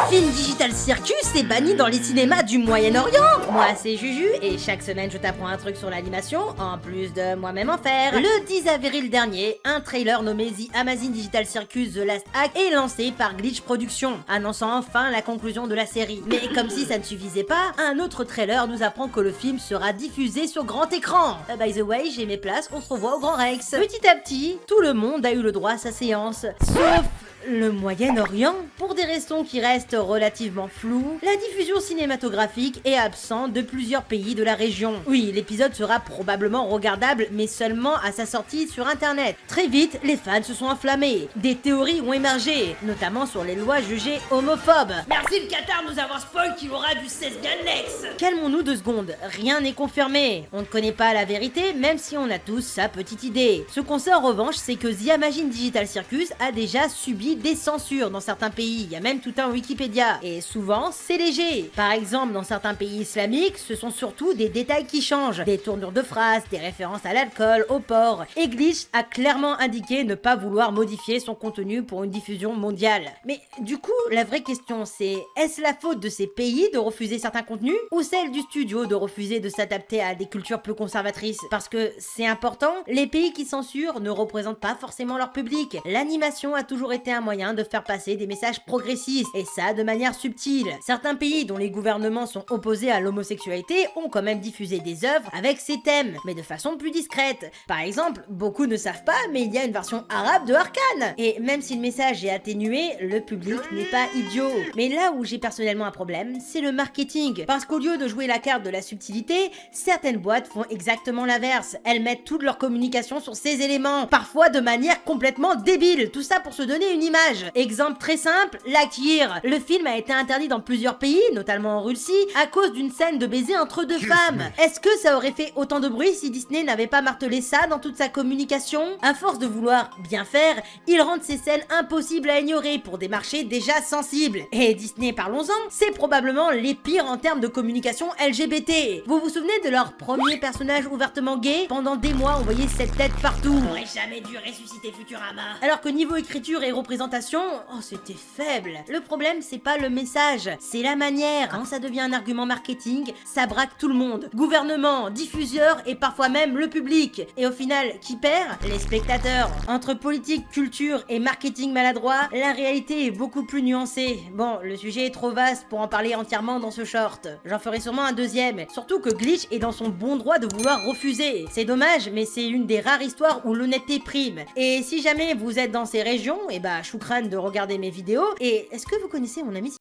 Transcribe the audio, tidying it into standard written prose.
film Digital Circus est banni dans les cinémas du Moyen-Orient. Moi c'est Juju et chaque semaine je t'apprends un truc sur l'animation, en plus de moi-même en faire. Le 10 avril dernier, un trailer nommé The Amazing Digital Circus The Last Act est lancé par Glitch Productions, annonçant enfin la conclusion de la série. Mais comme si ça ne suffisait pas, un autre trailer nous apprend que le film sera diffusé sur grand écran. By the way, j'ai mes places, on se revoit au Grand Rex. Petit à petit, tout le monde a eu le droit à sa séance, sauf le Moyen-Orient. Pour des raisons qui restent relativement floues, la diffusion cinématographique est absente de plusieurs pays de la région. Oui, l'épisode sera probablement regardable, mais seulement à sa sortie sur internet. Très vite, les fans se sont enflammés. Des théories ont émergé, notamment sur les lois jugées homophobes. Merci le Qatar de nous avoir spoil qu'il aura du 16 Next. Calmons-nous 2 secondes, rien n'est confirmé. On ne connaît pas la vérité, même si on a tous sa petite idée. Ce qu'on sait en revanche, c'est que The Amazing Digital Circus a déjà subi des censures dans certains pays, il y a même tout un Wikipédia. Et souvent, c'est léger. Par exemple, dans certains pays islamiques, ce sont surtout des détails qui changent. Des tournures de phrases, des références à l'alcool, au porc. Et Glitch a clairement indiqué ne pas vouloir modifier son contenu pour une diffusion mondiale. Mais du coup, la vraie question c'est, est-ce la faute de ces pays de refuser certains contenus ou celle du studio de refuser de s'adapter à des cultures plus conservatrices? Parce que c'est important, les pays qui censurent ne représentent pas forcément leur public. L'animation a toujours été un moyen de faire passer des messages progressistes, et ça de manière subtile. Certains pays dont les gouvernements sont opposés à l'homosexualité ont quand même diffusé des œuvres avec ces thèmes, mais de façon plus discrète. Par exemple, beaucoup ne savent pas, mais il y a une version arabe de Arcane. Et même si le message est atténué, le public n'est pas idiot. Mais là où j'ai personnellement un problème, c'est le marketing. Parce qu'au lieu de jouer la carte de la subtilité, certaines boîtes font exactement l'inverse. Elles mettent toute leur communication sur ces éléments, parfois de manière complètement débile. Tout ça pour se donner une image. Exemple très simple, Lightyear. Le film a été interdit dans plusieurs pays, notamment en Russie, à cause d'une scène de baiser entre 2 femmes. Est-ce que ça aurait fait autant de bruit si Disney n'avait pas martelé ça dans toute sa communication? À force de vouloir bien faire, ils rendent ces scènes impossibles à ignorer pour des marchés déjà sensibles. Et Disney, parlons-en, c'est probablement les pires en termes de communication LGBT. Vous vous souvenez de leur premier personnage ouvertement gay? Pendant des mois, on voyait cette tête partout. On aurait jamais dû ressusciter Futurama. Alors que niveau écriture et représentation, oh c'était faible. Le problème c'est pas le message, c'est la manière. Quand ça devient un argument marketing, ça braque tout le monde. Gouvernement, diffuseurs et parfois même le public. Et au final, qui perd? Les spectateurs. Entre politique, culture et marketing maladroit, la réalité est beaucoup plus nuancée. Bon, le sujet est trop vaste pour en parler entièrement dans ce short. J'en ferai sûrement un deuxième. Surtout que Glitch est dans son bon droit de vouloir refuser. C'est dommage, mais c'est une des rares histoires où l'honnêteté prime. Et si jamais vous êtes dans ces régions, et bah choukran de regarder mes vidéos. Et est-ce que vous connaissez mon ami